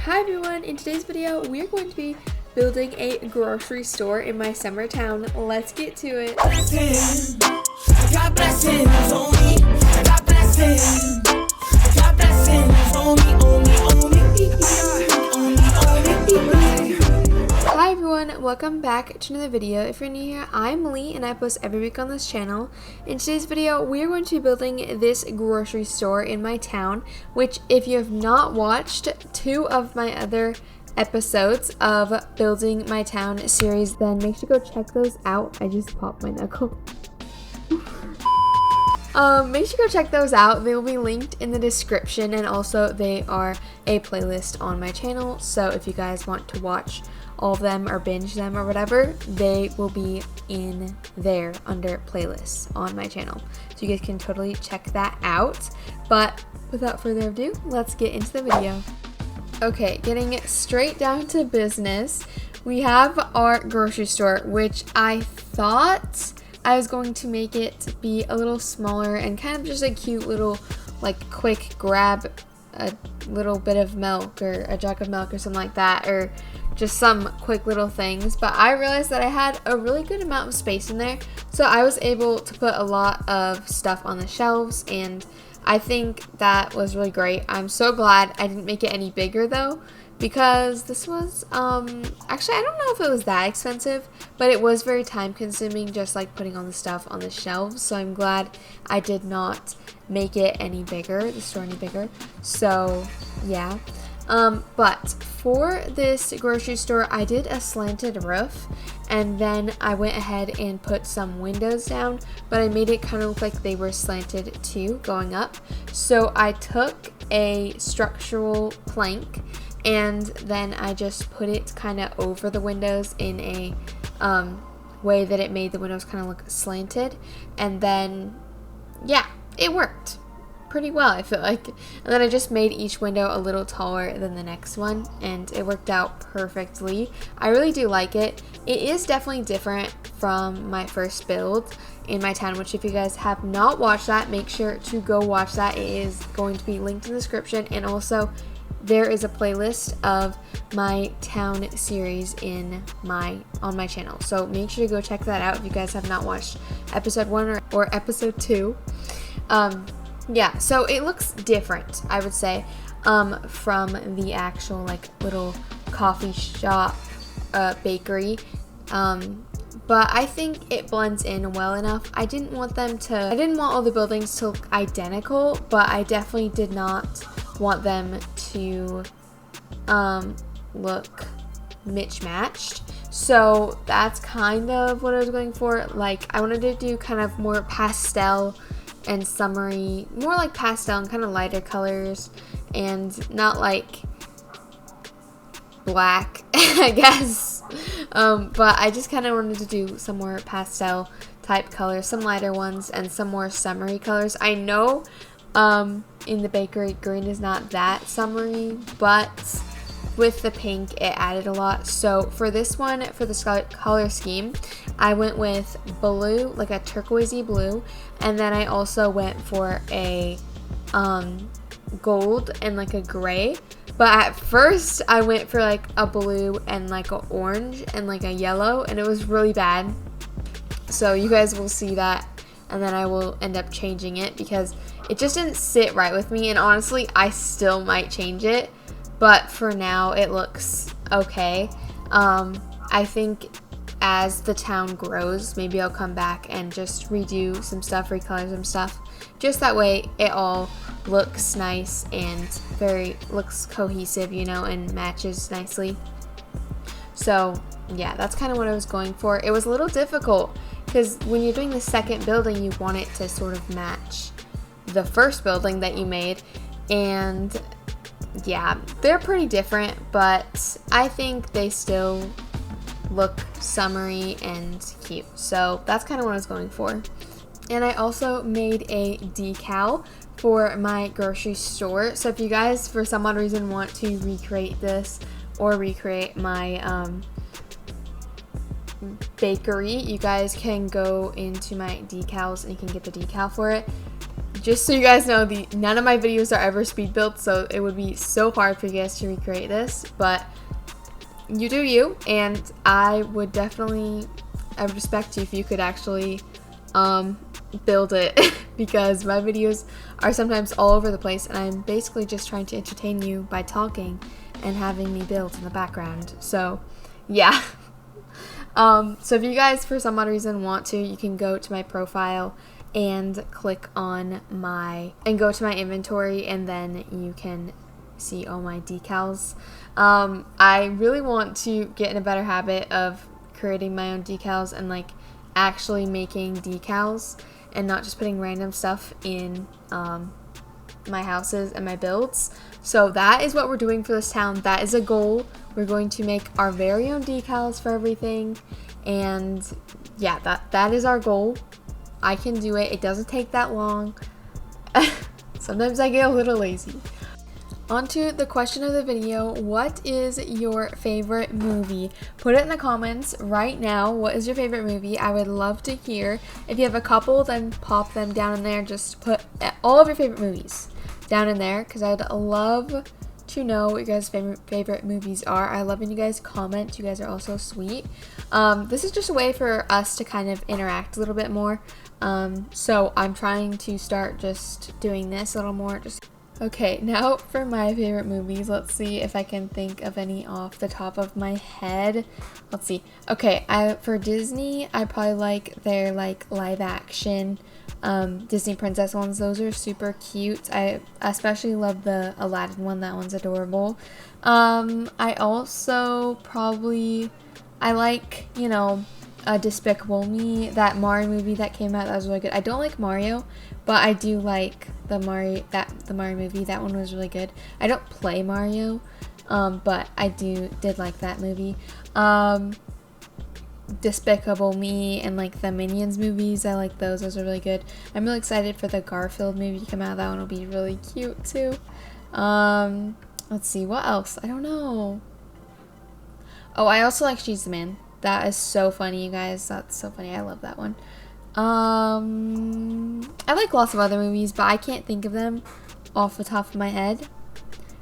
Hi everyone, in today's video we are going to be building a grocery store in my summer town. Let's get to it. Blessings. I got blessings on me. I got blessings. I got blessings on me, on me, on me. Hi everyone, welcome back to another video. If you're new here, I'm Lee and I post every week on this channel. In today's video, we are going to be building this grocery store in my town, which if you have not watched two of my other episodes of Building My Town series, then make sure to go check those out. I just popped my knuckle. Make sure to go check those out. They will be linked in the description, and also they are a playlist on my channel, so if you guys want to watch all of them or binge them or whatever, they will be in there under playlists on my channel, so you guys can totally check that out. But without further ado, let's get into the video. Okay, getting straight down to business, we have our grocery store, which I thought I was going to make it be a little smaller and kind of just a cute little, like, quick grab a little bit of milk or a jug of milk or something like that, or just some quick little things. But I realized that I had a really good amount of space in there, so I was able to put a lot of stuff on the shelves, and I think that was really great. I'm so glad I didn't make it any bigger though, because this was actually, I don't know if it was that expensive, but it was very time consuming, just like putting all the stuff on the shelves. So I'm glad I did not make it any bigger, the store any bigger. So yeah. But for this grocery store, I did a slanted roof, and then I went ahead and put some windows down, but I made it kind of look like they were slanted too, going up. So I took a structural plank, and then I just put it kind of over the windows in a way that it made the windows kind of look slanted, and then yeah, it worked pretty well, I feel like. And then I just made each window a little taller than the next one, and it worked out perfectly. I really do like it. It is definitely different from my first build in my town, which if you guys have not watched that, make sure to go watch that. It is going to be linked in the description, and also there is a playlist of my town series on my channel, so make sure to go check that out if you guys have not watched episode 1 or episode 2. Yeah, so it looks different, I would say, from the actual, like, little coffee shop bakery, but I think it blends in well enough. I didn't want all the buildings to look identical, but I definitely did not want them to look mismatched. So that's kind of what I was going for. Like, I wanted to do kind of more pastel and summery, more like pastel and kind of lighter colors, and not like black, I guess. But I just kind of wanted to do some more pastel type colors, some lighter ones, and some more summery colors. I know in the bakery, green is not that summery, but with the pink, it added a lot. So for this one, for this color scheme, I went with blue, like a turquoisey blue, and then I also went for a gold and like a gray. But at first, I went for like a blue and like an orange and like a yellow, and it was really bad. So you guys will see that, and then I will end up changing it because it just didn't sit right with me, and honestly, I still might change it. But for now, it looks okay. I think as the town grows, maybe I'll come back and just redo some stuff, recolor some stuff. Just that way it all looks nice and looks cohesive, you know, and matches nicely. So yeah, that's kind of what I was going for. It was a little difficult because when you're doing the second building, you want it to sort of match the first building that you made. And yeah, they're pretty different, but I think they still look summery and cute. So that's kind of what I was going for. And I also made a decal for my grocery store. So if you guys, for some odd reason, want to recreate this or recreate my bakery, you guys can go into my decals and you can get the decal for it. just so you guys know, none of my videos are ever speed builds, so it would be so hard for you guys to recreate this, but you do you, and I would respect you if you could actually build it because my videos are sometimes all over the place and I'm basically just trying to entertain you by talking and having me build in the background. So yeah. So if you guys for some odd reason want to, you can go to my profile and click on go to my inventory, and then you can see all my decals. I really want to get in a better habit of creating my own decals and like actually making decals and not just putting random stuff in my houses and my builds. So that is what we're doing for this town. That is a goal. We're going to make our very own decals for everything, and yeah, that is our goal. I can do it. It doesn't take that long. Sometimes I get a little lazy. On to the question of the video. What is your favorite movie? Put it in the comments right now. What is your favorite movie? I would love to hear. If you have a couple, then pop them down in there. Just put all of your favorite movies down in there because I'd love to know what your guys' favorite movies are. I love when you guys comment. You guys are also sweet. This is just a way for us to kind of interact a little bit more. So I'm trying to start just doing this a little more. Okay, now for my favorite movies. Let's see if I can think of any off the top of my head. Let's see. Okay, for Disney, I probably like their like live action Disney princess ones. Those are super cute. I especially love the Aladdin one. That one's adorable. I also I like, you know, Despicable Me, that Mario movie that came out. That was really good. I don't like Mario, but I do like the Mario movie. That one was really good. I don't play Mario, but I did like that movie. Despicable Me and like the Minions movies, I like those. Those are really good. I'm really excited for the Garfield movie to come out. That one will be really cute too. Let's see, what else? I don't know. Oh, I also like She's the Man. That is so funny, you guys. That's so funny. I love that one. I like lots of other movies, but I can't think of them off the top of my head.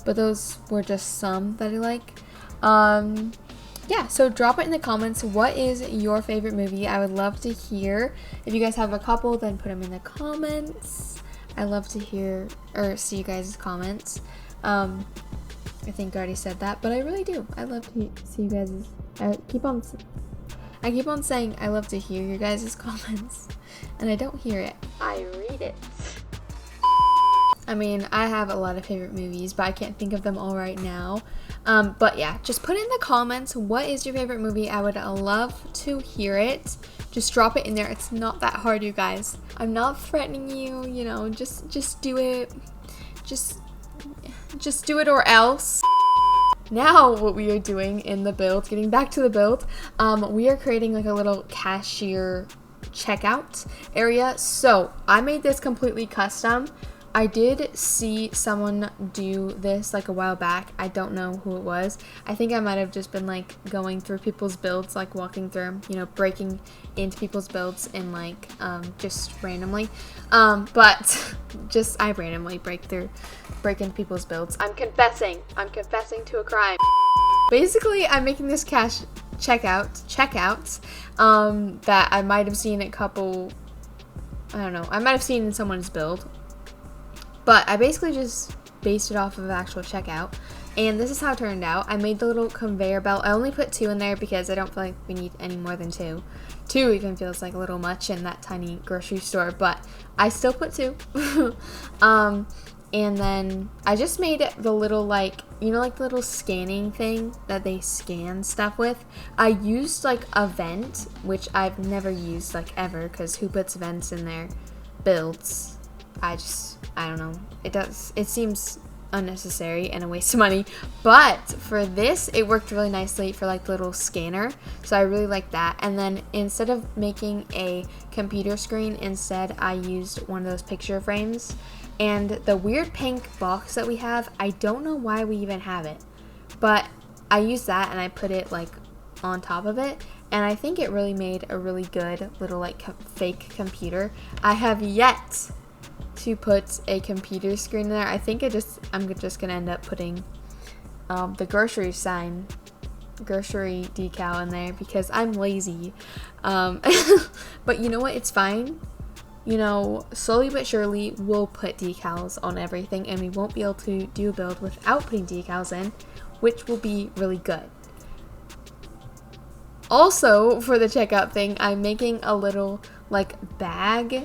But those were just some that I like. Yeah, so drop it in the comments. What is your favorite movie? I would love to hear. If you guys have a couple, then put them in the comments. I love to hear or see you guys' comments. I think I already said that, but I really do. I love to see you guys'. I keep on saying I love to hear your guys' comments, and I don't hear it. I read it. I mean, I have a lot of favorite movies, but I can't think of them all right now. But yeah, just put in the comments, what is your favorite movie? I would love to hear it. Just drop it in there. It's not that hard, you guys. I'm not threatening you, you know, just do it. Just do it or else. Now what we are doing in the build, getting back to the build, we are creating like a little cashier checkout area. So I made this completely custom. I did see someone do this like a while back. I don't know who it was. I think I might have just been like going through people's builds, like walking through them, you know, breaking into people's builds and like just randomly. But just I randomly break into people's builds. I'm confessing to a crime. Basically, I'm making this cash checkouts that I might have seen a couple, I don't know, I might have seen in someone's build. But I basically just based it off of the actual checkout. And this is how it turned out. I made the little conveyor belt. I only put 2 in there because I don't feel like we need any more than 2. 2 even feels like a little much in that tiny grocery store. But I still put 2. And then I just made the little like, you know, like the little scanning thing that they scan stuff with. I used like a vent, which I've never used like ever because who puts vents in their builds? I don't know. It seems unnecessary and a waste of money. But for this, it worked really nicely for like the little scanner. So I really like that. And then instead of making a computer screen, instead I used one of those picture frames. And the weird pink box that we have, I don't know why we even have it. But I used that and I put it like on top of it. And I think it really made a really good little like fake computer. I have yet to put a computer screen in there. I think I'm just gonna end up putting the grocery decal in there because I'm lazy. But you know what? It's fine. You know, slowly but surely we'll put decals on everything, and we won't be able to do a build without putting decals in, which will be really good. Also, for the checkout thing, I'm making a little like bag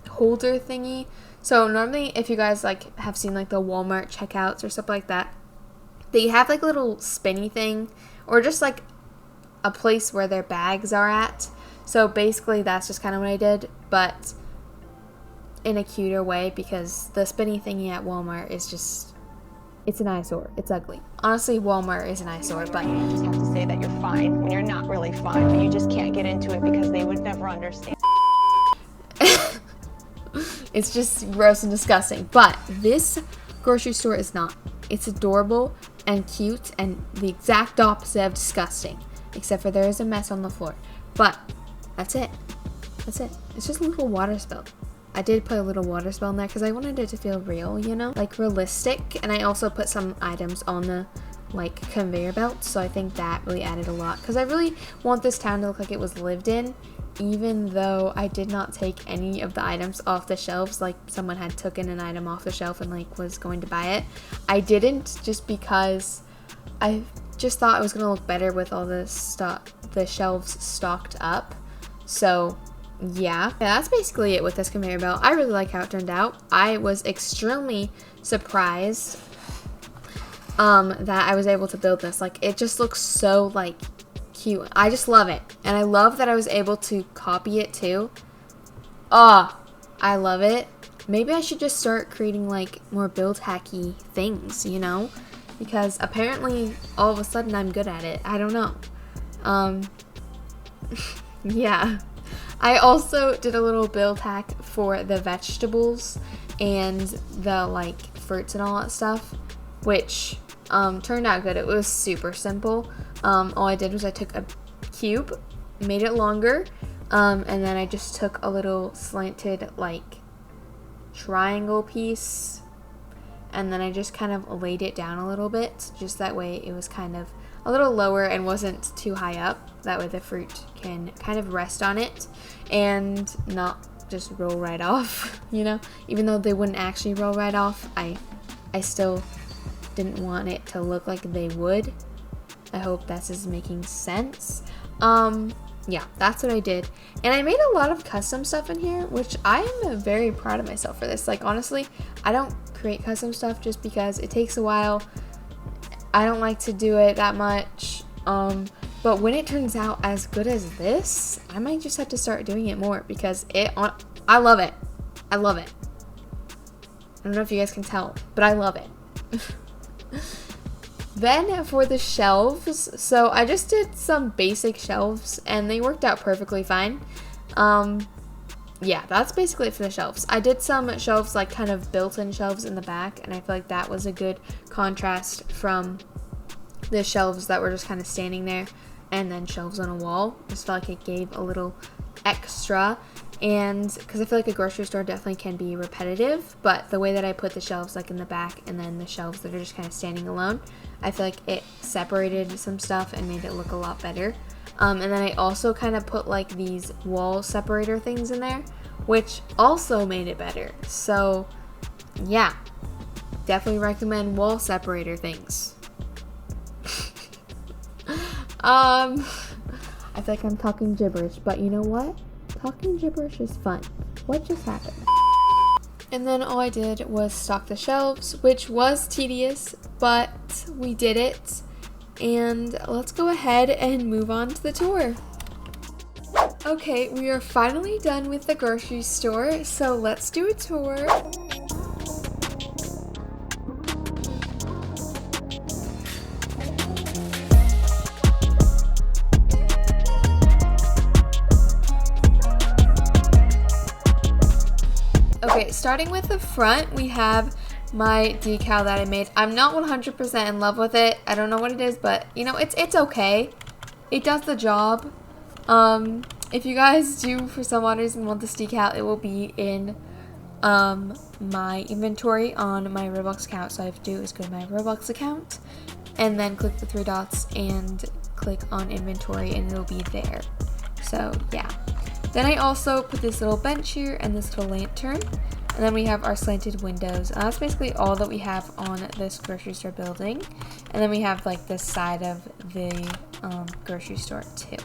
holder thingy. So normally, if you guys like have seen like the Walmart checkouts or stuff like that, they have like a little spinny thing, or just like a place where their bags are at. So basically that's just kind of what I did, but in a cuter way, because the spinny thingy at Walmart is just, it's an eyesore. It's ugly. Honestly, Walmart is an eyesore, but You just have to say that you're fine when you're not really fine, but you just can't get into it because they would never understand. it's just gross and disgusting. But this grocery store is not. It's adorable and cute and the exact opposite of disgusting, except for there is a mess on the floor. But that's it. That's it. It's just a little water spill. I did put a little water spill in there because I wanted it to feel real, you know, like realistic. And I also put some items on the like conveyor belt, so I think that really added a lot, because I really want this town to look like it was lived in, even though I did not take any of the items off the shelves. Like someone had taken an item off the shelf and like was going to buy it. I didn't, just because I just thought it was gonna look better with all the shelves stocked up. So yeah, that's basically it with this conveyor belt. I really like how it turned out. I was extremely surprised that I was able to build this. Like, it just looks so like cute. I just love it, and I love that I was able to copy it too. Oh, I love it. Maybe I should just start creating like more build hacky things, you know, because apparently all of a sudden I'm good at it. I don't know. Yeah. I also did a little build hack for the vegetables and the like fruits and all that stuff, which turned out good. It was super simple. All I did was I took a cube, made it longer, and then I just took a little slanted like triangle piece, and then I just kind of laid it down a little bit, just that way it was kind of a little lower and wasn't too high up. That way the fruit can kind of rest on it and not just roll right off, you know? Even though they wouldn't actually roll right off, I still didn't want it to look like they would. I hope this is making sense. Yeah, that's what I did. And I made a lot of custom stuff in here, which I am very proud of myself for this. Like, honestly, I don't create custom stuff just because it takes a while. I don't like to do it that much. But when it turns out as good as this, I might just have to start doing it more, because I love it. I love it. I don't know if you guys can tell, but I love it. Then for the shelves, so I just did some basic shelves and they worked out perfectly fine. Yeah, that's basically it for the shelves. I did some shelves, like kind of built-in shelves in the back, and I feel like that was a good contrast from the shelves that were just kind of standing there and then shelves on a wall. Just felt like it gave a little extra, and because I feel like a grocery store definitely can be repetitive, but the way that I put the shelves like in the back and then the shelves that are just kind of standing alone, I feel like it separated some stuff and made it look a lot better. And then I also kind of put like these wall separator things in there, which also made it better. So yeah, definitely recommend wall separator things. I feel like I'm talking gibberish, but you know what? Talking gibberish is fun. What just happened? And then all I did was stock the shelves, which was tedious, but we did it. And let's go ahead and move on to the tour. Okay, we are finally done with the grocery store, so let's do a tour. Okay, starting with the front, we have my decal that I made. I'm not 100% in love with it. I don't know what it is, but you know, it's okay. It does the job. If you guys do for some odd reason want this decal, it will be in my inventory on my Roblox account. So all I have to do is go to my Roblox account and then click the three dots and click on inventory and it'll be there. So yeah. Then I also put this little bench here and this little lantern. And then we have our slanted windows. And that's basically all that we have on this grocery store building. And then we have like this side of the grocery store too.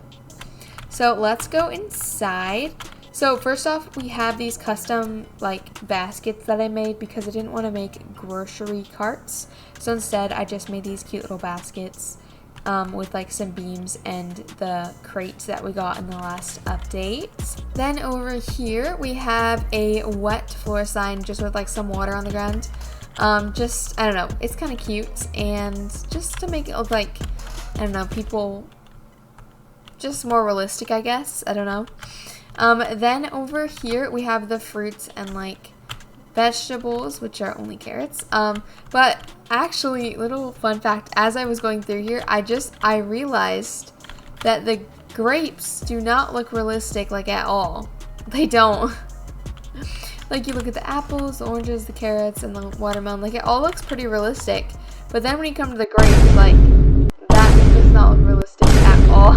So let's go inside. So first off, we have these custom like baskets that I made because I didn't want to make grocery carts. So instead, I just made these cute little baskets with like some beams and the crates that we got in the last update. Then over here, we have a wet floor sign just with like some water on the ground. Just, I don't know, it's kind of cute, and just to make it look like, I don't know, people, just more realistic, I guess. I don't know. Then over here we have the fruits and like vegetables, which are only carrots. But actually, little fun fact, as I was going through here, I realized that the grapes do not look realistic like at all. They don't. Like you look at the apples, the oranges, the carrots, and the watermelon, like it all looks pretty realistic. But then when you come to the grapes, like that does not look realistic at all.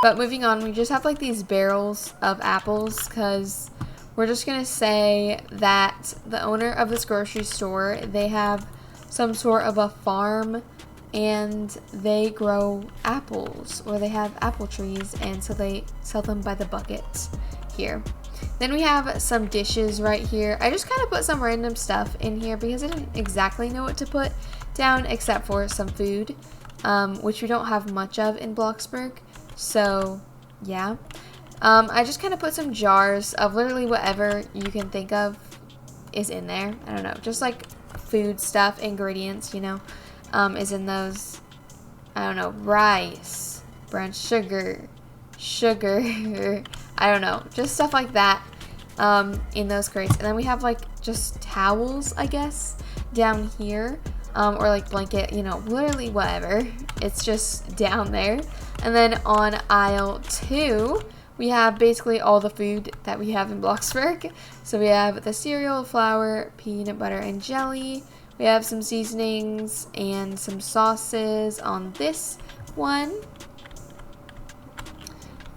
But moving on, we just have like these barrels of apples because we're just gonna say that the owner of this grocery store, they have some sort of a farm and they grow apples, or they have apple trees, and so they sell them by the bucket here. Then we have some dishes right here. I just kind of put some random stuff in here because I didn't exactly know what to put down except for some food, which we don't have much of in Bloxburg. So yeah, I just kind of put some jars of literally whatever you can think of is in there. I don't know, just like food stuff, ingredients, you know, is in those. I don't know, rice, brown sugar, I don't know, just stuff like that in those crates. And then we have like just towels, I guess, down here, or like blanket, you know, literally whatever. It's just down there. And then on aisle 2, we have basically all the food that we have in Bloxburg. So we have the cereal, flour, peanut butter, and jelly. We have some seasonings and some sauces on this one.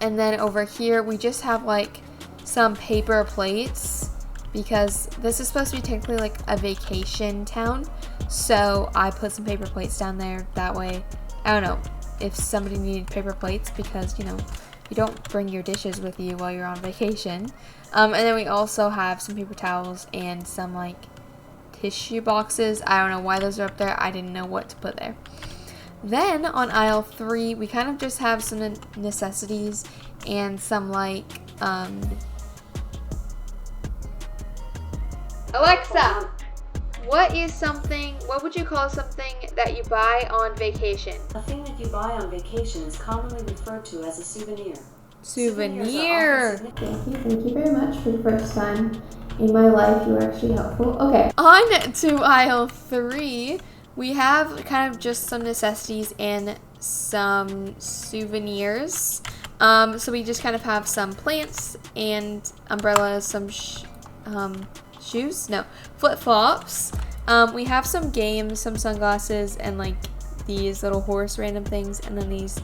And then over here, we just have like some paper plates because this is supposed to be technically like a vacation town. So I put some paper plates down there. That way, I don't know if somebody needed paper plates because, you know, you don't bring your dishes with you while you're on vacation. And then we also have some paper towels and some like tissue boxes. I don't know why those are up there. I didn't know what to put there. Then on aisle 3, we kind of just have some necessities and some like, Alexa, what would you call something that you buy on vacation? A thing that you buy on vacation is commonly referred to as a souvenir. Souvenir. Thank you very much for the first time in my life. You were actually helpful. Okay, on to aisle 3. We have kind of just some necessities and some souvenirs. So we just kind of have some plants and umbrellas, some shoes? No, flip-flops. We have some games, some sunglasses, and like these little horse random things, and then these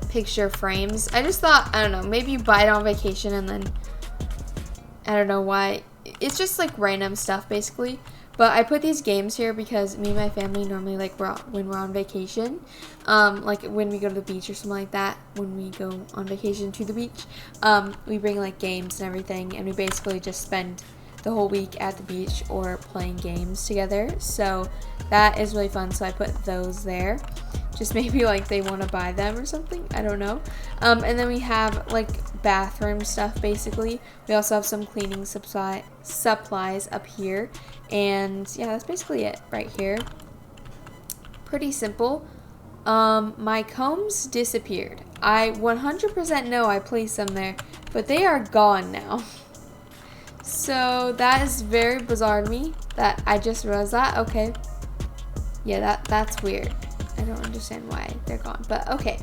picture frames. I just thought, I don't know, maybe you buy it on vacation and then, I don't know why. It's just like random stuff basically. But I put these games here because me and my family normally, like, when we're on vacation, like when we go to the beach or something like that, when we go on vacation to the beach, we bring like games and everything, and we basically just spend the whole week at the beach or playing games together. So that is really fun. So I put those there. Just maybe like they want to buy them or something. I don't know. And then we have like bathroom stuff basically. We also have some cleaning supplies up here. And yeah, that's basically it right here. Pretty simple. My combs disappeared. I 100% know I placed them there, but they are gone now. So that is very bizarre to me that I just realized that. Okay. Yeah, that's weird. I don't understand why they're gone, but okay.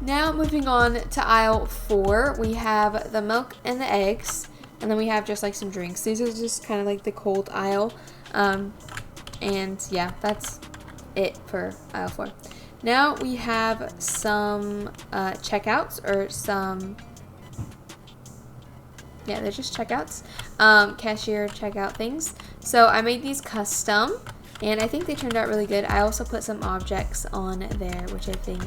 Now moving on to aisle 4, we have the milk and the eggs. And then we have just like some drinks. These are just kind of like the cold aisle. And yeah, that's it for aisle 4. Now we have some checkouts, or some, yeah, they're just checkouts, cashier checkout things. So I made these custom, and I think they turned out really good. I also put some objects on there, which I think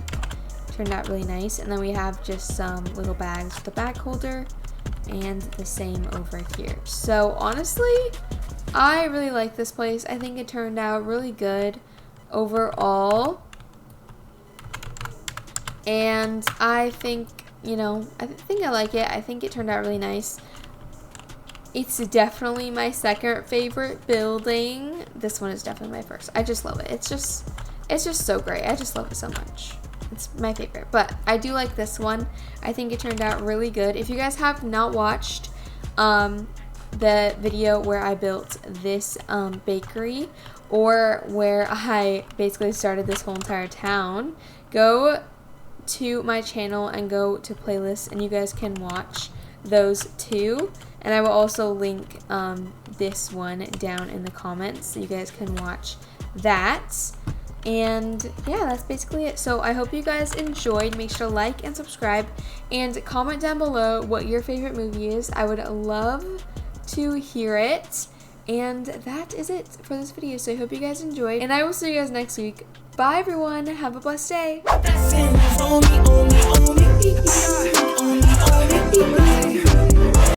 turned out really nice. And then we have just some little bags with a bag holder, and the same over here. So honestly, I really like this place. I think it turned out really good overall. And I think, you know, I think I like it. I think it turned out really nice. It's definitely my second favorite building. This one is definitely my first. I just love it. It's just so great. I just love it so much. It's my favorite. But I do like this one. I think it turned out really good. If you guys have not watched the video where I built this bakery, or where I basically started this whole entire town, go to my channel and go to playlists, and you guys can watch those too. And I will also link this one down in the comments so you guys can watch that. And yeah, that's basically it. So I hope you guys enjoyed. Make sure to like and subscribe, and comment down below what your favorite movie is. I would love to hear it. And that is it for this video. So I hope you guys enjoyed, and I will see you guys next week. Bye everyone. Have a blessed day. Blessings on me, on me, on me, on me, on me.